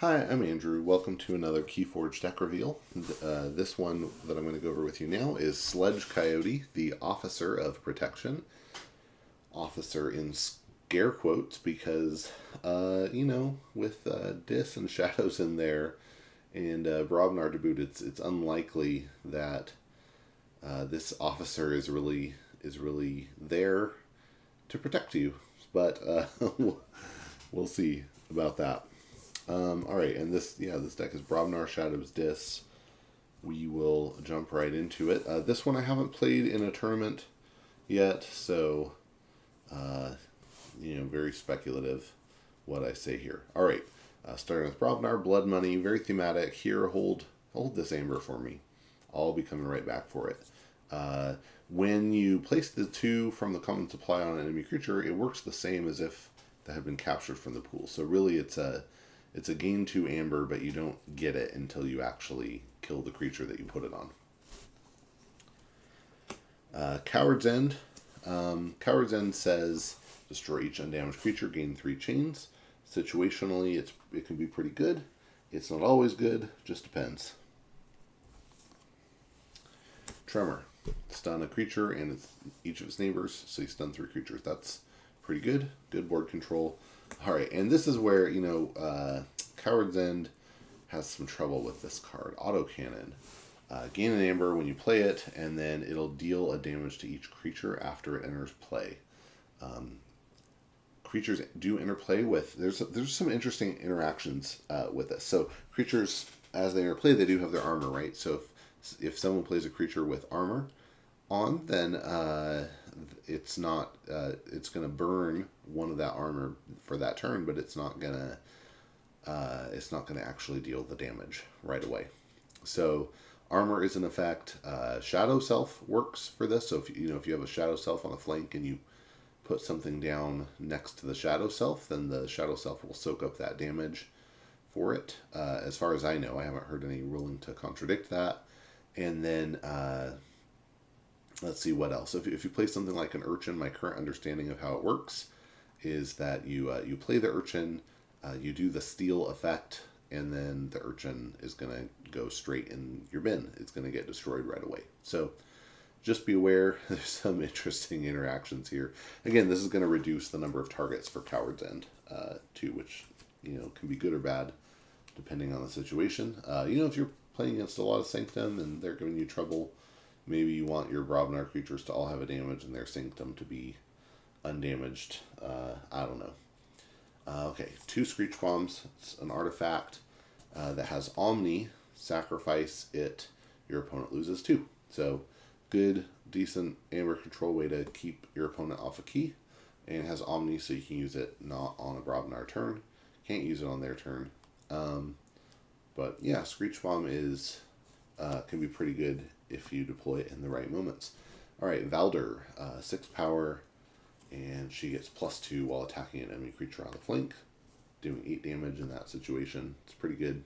Hi, I'm Andrew. Welcome to another Keyforge deck reveal. This one that I'm going to go over with you now is Sledgecoyote, the Officer of Protection. Officer in scare quotes because, with Dis and Shadows in there and Brobnar to boot, it's unlikely that this officer is really there to protect you. But we'll see about that. All right, and this deck is Brobnar, Shadows, Dis. We will jump right into it. This one I haven't played in a tournament yet, so very speculative what I say here. All right, starting with Brobnar, Blood Money, very thematic. Here, hold this amber for me. I'll be coming right back for it. When you place the 2 from the common supply on an enemy creature, it works the same as if that had been captured from the pool. So really, it's a gain 2 amber, but you don't get it until you actually kill the creature that you put it on. Coward's End. Coward's End says destroy each undamaged creature, gain 3 chains. Situationally, it can be pretty good. It's not always good, just depends. Tremor. Stun a creature and each of its neighbors, so you stun 3 creatures. That's pretty good. Good board control. All right, and this is where, Coward's End has some trouble with this card. Autocannon. Gain an amber when you play it, and then it'll deal a damage to each creature after it enters play. Creatures do interplay with... There's some interesting interactions with this. So creatures, as they interplay, they do have their armor, right? So if someone plays a creature with armor on, then it's not it's going to burn one of that armor for that turn, but it's not going to actually deal the damage right away. So armor is in effect. Shadow Self works for this. So if you have a Shadow Self on a flank and you put something down next to the Shadow Self, then the Shadow Self will soak up that damage for it. As far as I know, I haven't heard any ruling to contradict that. And then let's see what else. If you play something like an Urchin, my current understanding of how it works is that you play the Urchin, you do the steal effect, and then the Urchin is going to go straight in your bin. It's going to get destroyed right away. So just be aware, there's some interesting interactions here. Again, this is going to reduce the number of targets for Coward's End, too, which can be good or bad depending on the situation. If you're playing against a lot of Sanctum and they're giving you trouble, maybe you want your Brobnar creatures to all have a damage and their Sanctum to be undamaged. I don't know. Okay, 2 Screech Bombs. It's an artifact that has Omni. Sacrifice it, your opponent loses 2. So good, decent amber control way to keep your opponent off a key. And it has Omni, so you can use it not on a Brobnar turn. Can't use it on their turn. But yeah, Screech Bomb can be pretty good if you deploy it in the right moments. All right, Valder, 6 power, and she gets +2 while attacking an enemy creature on the flank, doing 8 damage in that situation. It's pretty good.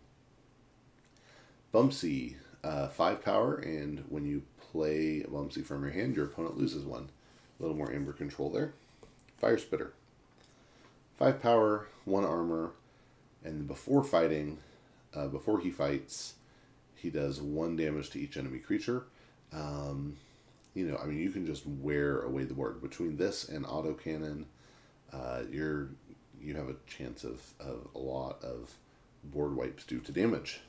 Bumsy, 5 power, and when you play Bumsy from your hand, your opponent loses 1. A little more amber control there. Fire Spitter, 5 power, 1 armor, and before he fights, he does 1 damage to each enemy creature. You can just wear away the board. Between this and autocannon, you have a chance of a lot of board wipes due to damage.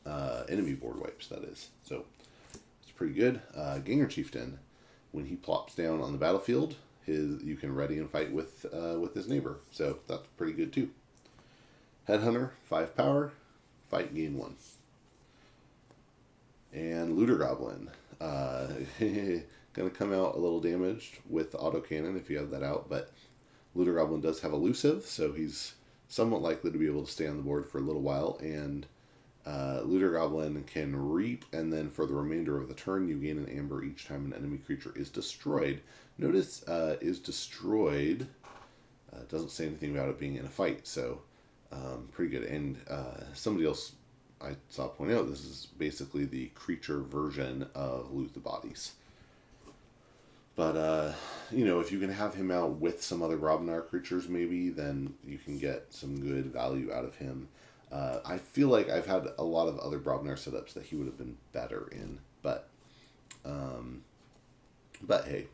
Enemy board wipes, that is. So it's pretty good. Ganger Chieftain, when he plops down on the battlefield, you can ready and fight with his neighbor. So that's pretty good too. Headhunter, 5 power, fight, gain 1. And Looter Goblin, gonna come out a little damaged with autocannon if you have that out, but Looter Goblin does have elusive, so he's somewhat likely to be able to stay on the board for a little while, and Looter Goblin can reap, and then for the remainder of the turn, you gain an amber each time an enemy creature is destroyed. Notice, is destroyed, doesn't say anything about it being in a fight, so pretty good. And somebody else I saw point out, this is basically the creature version of Loot the Bodies. But if you can have him out with some other Brobnar creatures, maybe, then you can get some good value out of him. I feel like I've had a lot of other Brobnar setups that he would have been better in, but hey,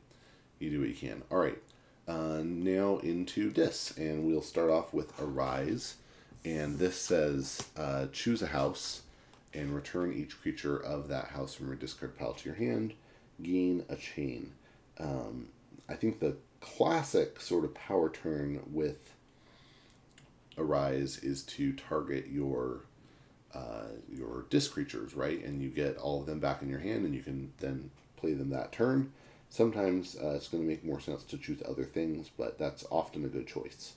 you do what you can. All right, now into Dis, and we'll start off with Arise, and this says choose a house and return each creature of that house from your discard pile to your hand. Gain a chain. I think the classic sort of power turn with Arise is to target your disc creatures, right? And you get all of them back in your hand, and you can then play them that turn. Sometimes it's going to make more sense to choose other things, but that's often a good choice.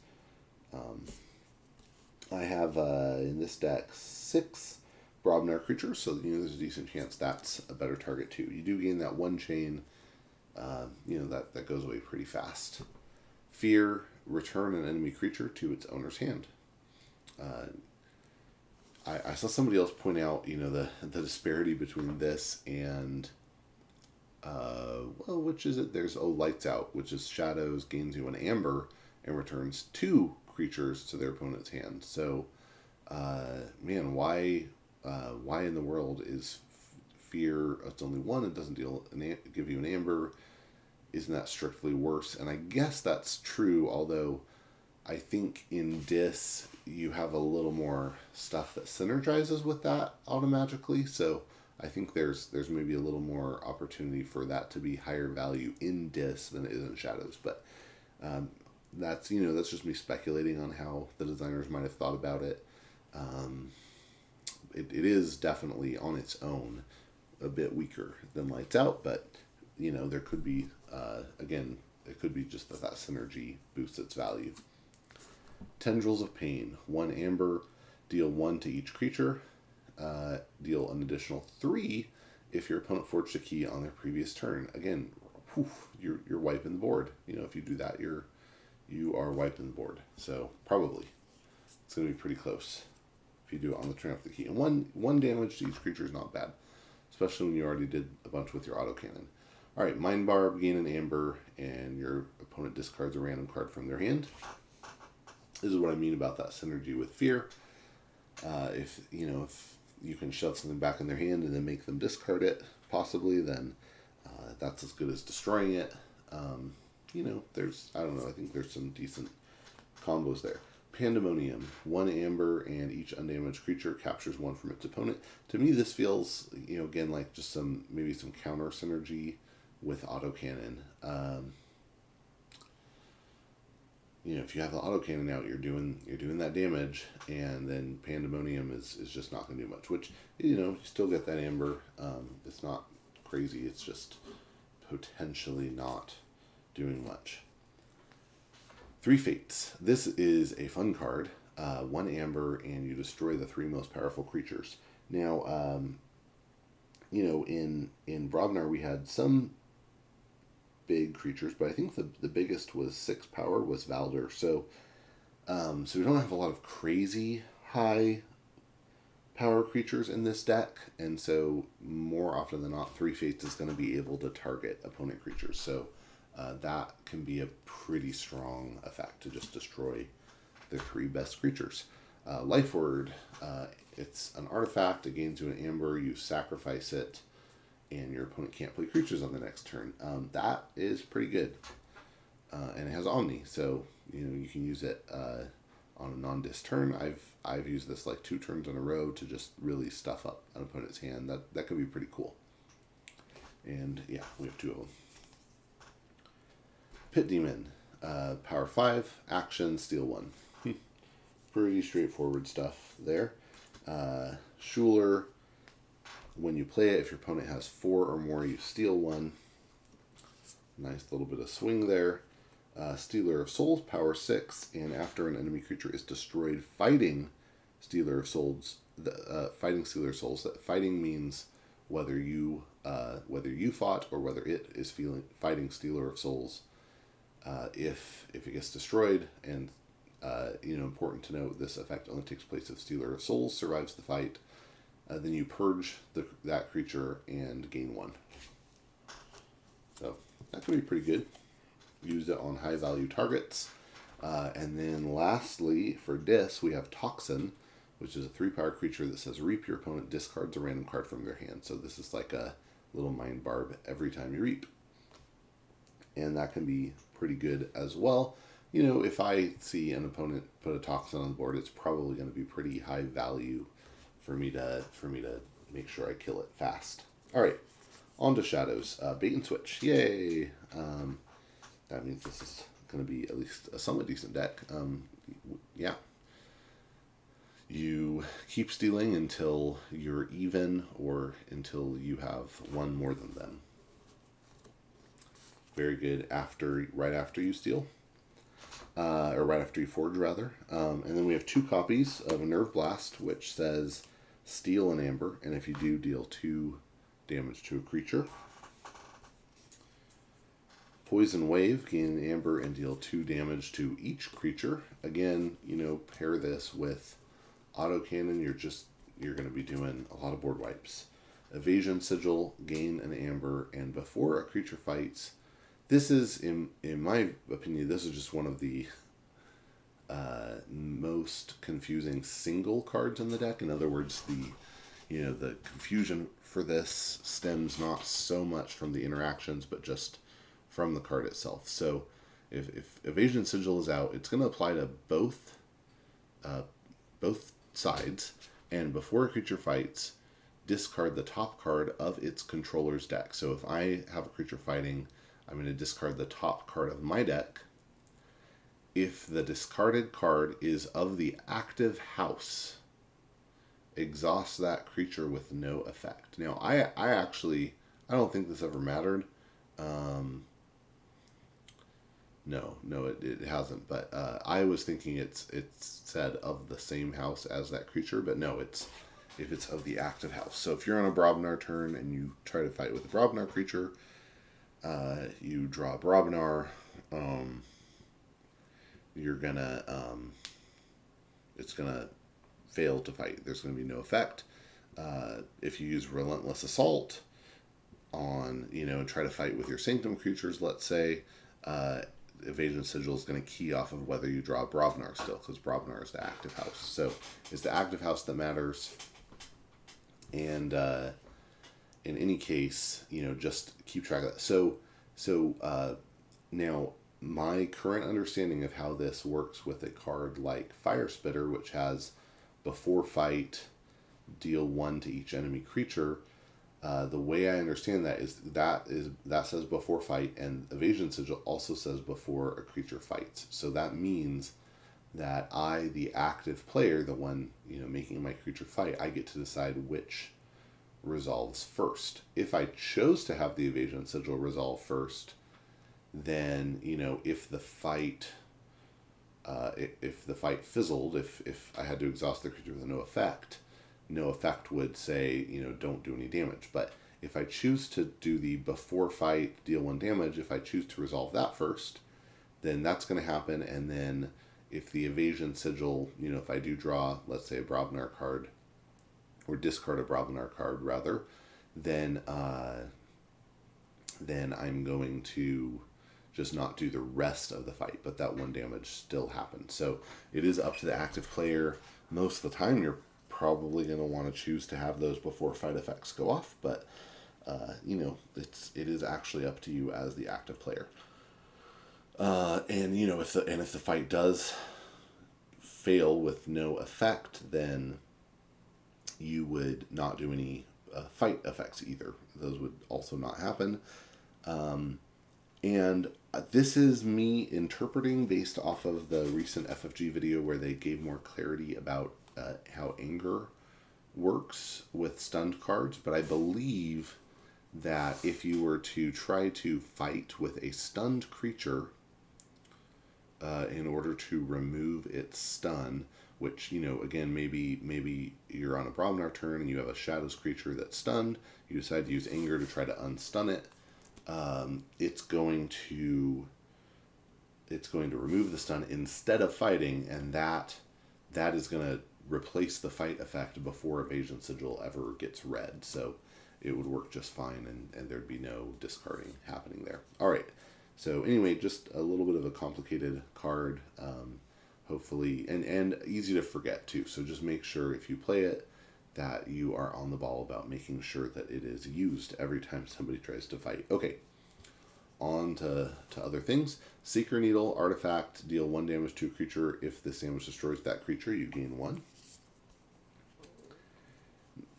I have in this deck 6 Brobnar creatures, so there's a decent chance that's a better target too. You do gain that one chain. That goes away pretty fast. Fear, return an enemy creature to its owner's hand. I saw somebody else point out, the disparity between this and, which is it? There's Lights Out, which is shadows, gains you an amber, and returns 2 creatures to their opponent's hand. So, man, why in the world is fear? It's only 1. It doesn't give you an amber. Isn't that strictly worse? And I guess that's true, although I think in Dis you have a little more stuff that synergizes with that automatically. So I think there's maybe a little more opportunity for that to be higher value in Dis than it is in Shadows. But that's just me speculating on how the designers might have thought about it. It is definitely on its own a bit weaker than Lights Out, but there could be, again, it could be just that synergy boosts its value. Tendrils of Pain. 1 amber, deal 1 to each creature. Deal an additional 3 if your opponent forged a key on their previous turn. Again, you're wiping the board. If you do that, you are wiping the board. So probably it's going to be pretty close if you do it on the turn after the key. And one damage to each creature is not bad, especially when you already did a bunch with your autocannon. All right, Mind Barb, gain an amber, and your opponent discards a random card from their hand. This is what I mean about that synergy with Fear. If you can shove something back in their hand and then make them discard it, possibly, then that's as good as destroying it. I don't know, I think there's some decent combos there. Pandemonium. 1 amber, and each undamaged creature captures 1 from its opponent. To me, this feels, again, like just maybe some counter synergy with autocannon. If you have the autocannon out, you're doing that damage, and then Pandemonium is just not going to do much. Which you still get that amber. It's not crazy. It's just potentially not doing much. 3 Fates. This is a fun card. 1 amber, and you destroy the 3 most powerful creatures. Now, in Brobnar we had some big creatures, but I think the biggest was 6 power, was Valder. So we don't have a lot of crazy high power creatures in this deck, and so more often than not, 3 Fates is going to be able to target opponent creatures. So that can be a pretty strong effect to just destroy the 3 best creatures. Life Word, it's an artifact. It gains you an amber. You sacrifice it, and your opponent can't play creatures on the next turn. That is pretty good. And it has Omni, so you can use it on a non-dis turn. I've used this like 2 turns in a row to just really stuff up an opponent's hand. That could be pretty cool. And yeah, we have 2 of them. Pit Demon, power 5, action, steal 1. Pretty straightforward stuff there. Schuler, when you play it, if your opponent has 4 or more, you steal 1. Nice little bit of swing there. Stealer of Souls, power 6, and after an enemy creature is destroyed fighting Stealer of Souls, fighting Stealer of Souls. That fighting means whether you fought or whether it is fighting Stealer of Souls. If it gets destroyed, and important to note, this effect only takes place if Stealer of Souls survives the fight. Then you purge that creature and gain 1. So that could be pretty good. Use it on high value targets. And then lastly, for Dis, we have Toxin, which is a 3-power creature that says reap. Your opponent discards a random card from their hand. So this is like a little mind barb every time you reap. And that can be pretty good as well. You know, if I see an opponent put a Toxin on the board, it's probably going to be pretty high value for me to make sure I kill it fast. All right, on to Shadows. Bait and switch. Yay! That means this is going to be at least a somewhat decent deck. Yeah. You keep stealing until you're even or until you have one more than them. Very good right after you steal. Or right after you forge, rather. And then we have 2 copies of a Nerve Blast, which says steal an amber, and if you do, deal 2 damage to a creature. Poison Wave, gain an amber and deal 2 damage to each creature. Again, you know, pair this with Autocannon, you're going to be doing a lot of board wipes. Evasion Sigil, gain an amber, and before a creature fights, this is, in my opinion, this is just one of the most confusing single cards in the deck. In other words, the confusion for this stems not so much from the interactions, but just from the card itself. So if Evasion Sigil is out, it's going to apply to both sides, and before a creature fights, discard the top card of its controller's deck. So if I have a creature fighting, I'm going to discard the top card of my deck. If the discarded card is of the active house, exhaust that creature with no effect. Now, I don't think this ever mattered. No, it hasn't. But I was thinking it's said of the same house as that creature, but no, if it's of the active house. So if you're on a Brobnar turn and you try to fight with a Brobnar creature, you draw Brobnar, it's gonna fail to fight. There's gonna be no effect. If you use Relentless Assault on, and try to fight with your Sanctum creatures, let's say, Evasion Sigil is going to key off of whether you draw Brobnar still, because Brobnar is the active house. So it's the active house that matters. And in any case, just keep track of that. So now my current understanding of how this works with a card like Fire Spitter, which has before fight, deal 1 to each enemy creature. The way I understand that that says before fight, and Evasion Sigil also says before a creature fights. So that means that I, the active player, the one making my creature fight, I get to decide which resolves first. If I chose to have the Evasion Sigil resolve first, then if the fight fizzled, if I had to exhaust the creature with no effect would say, don't do any damage. But if I choose to do the before fight, deal 1 damage, if I choose to resolve that first, then that's going to happen. And then if the Evasion Sigil, if I do draw, let's say, a Brobnar card, or discard a Brobnar card, rather, then I'm going to just not do the rest of the fight, but that 1 damage still happens. So it is up to the active player. Most of the time, you're probably going to want to choose to have those before fight effects go off, but it is actually up to you as the active player. And if the fight does fail with no effect, then you would not do any fight effects either. Those would also not happen. And this is me interpreting based off of the recent FFG video where they gave more clarity about how anger works with stunned cards. But I believe that if you were to try to fight with a stunned creature in order to remove its stun, which, again, maybe you're on a Brobnar turn and you have a Shadows creature that's stunned, you decide to use anger to try to unstun it, it's going to remove the stun instead of fighting, and that is going to replace the fight effect before Evasion Sigil ever gets read. So it would work just fine, and there'd be no discarding happening there. All right. So anyway, just a little bit of a complicated card, hopefully, and easy to forget too. So just make sure if you play it that you are on the ball about making sure that it is used every time somebody tries to fight. Okay, on to other things. Seeker Needle, artifact, deal 1 damage to a creature. If this damage destroys that creature, you gain 1.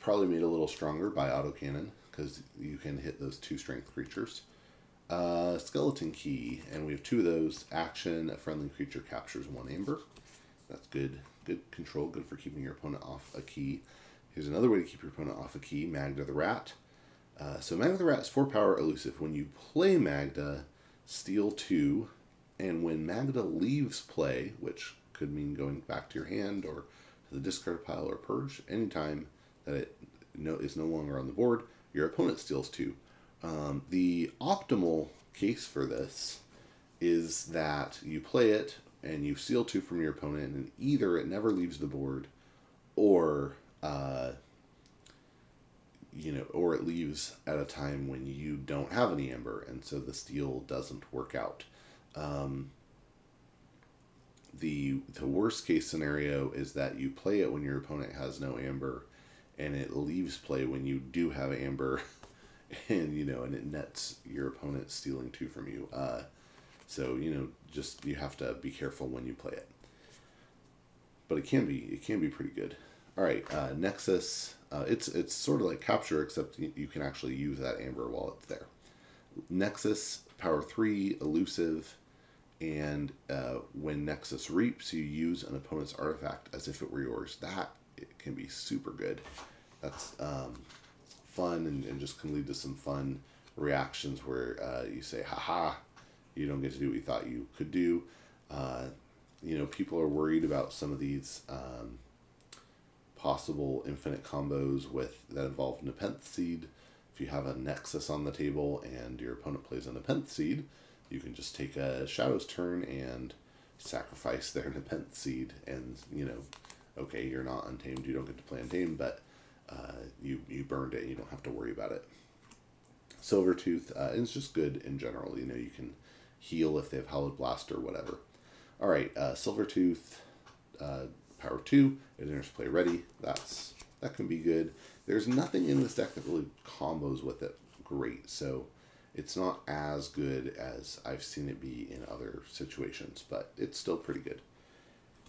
Probably made a little stronger by autocannon, because you can hit those 2 strength creatures. Skeleton Key, and we have 2 of those. Action, a friendly creature captures 1 amber. That's good. Good control, good for keeping your opponent off a key. Here's another way to keep your opponent off a key, Magda the Rat. So Magda the Rat is 4 power elusive. When you play Magda, steal 2, and when Magda leaves play, which could mean going back to your hand or to the discard pile or purge, anytime that it is no longer on the board, your opponent steals 2. The optimal case for this is that you play it and you steal 2 from your opponent, and either it never leaves the board, or or it leaves at a time when you don't have any amber, and so the steal doesn't work out. The worst case scenario is that you play it when your opponent has no amber, and it leaves play when you do have amber, and it nets your opponent stealing 2 from you. So just you have to be careful when you play it. But it can be pretty good. All right, Nexus. It's sort of like capture, except you can actually use that amber while it's there. Nexus, power 3, elusive, and when Nexus reaps, you use an opponent's artifact as if it were yours. It can be super good. That's fun, and just can lead to some fun reactions where you say, haha, you don't get to do what you thought you could do. People are worried about some of these possible infinite combos that involve Nepenthe Seed. If you have a Nexus on the table and your opponent plays a Nepenthe Seed, you can just take a Shadow's turn and sacrifice their Nepenthe Seed, and okay, you're not Untamed, you don't get to play Untamed, but you burned it, you don't have to worry about it. Silvertooth, it's just good in general. You can heal if they have Hallowed Blast or whatever. All right, Silvertooth, power 2, it enters play ready. That can be good. There's nothing in this deck that really combos with it great, so it's not as good as I've seen it be in other situations, but it's still pretty good.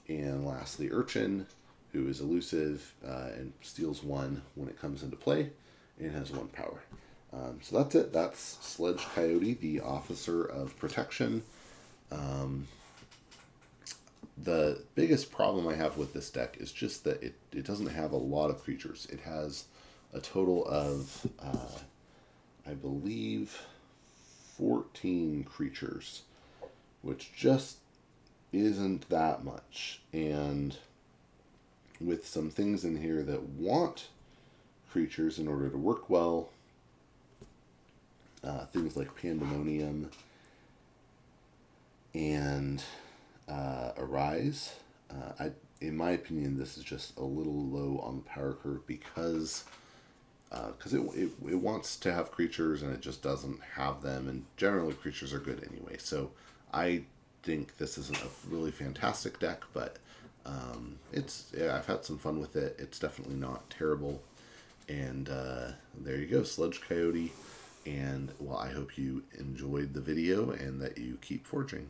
And lastly, Urchin, who is elusive and steals 1 when it comes into play, and has 1 power. So that's it. That's Sledgecoyote, the Officer of Protection. The biggest problem I have with this deck is just that it doesn't have a lot of creatures. It has a total of, I believe, 14 creatures, which just isn't that much. And with some things in here that want creatures in order to work well, things like Pandemonium and Arise, in my opinion, this is just a little low on the power curve because it wants to have creatures and it just doesn't have them, and generally creatures are good anyway. So I think this isn't a really fantastic deck, but I've had some fun with it. It's definitely not terrible, and there you go, Sledgecoyote. And well, I hope you enjoyed the video and that you keep forging.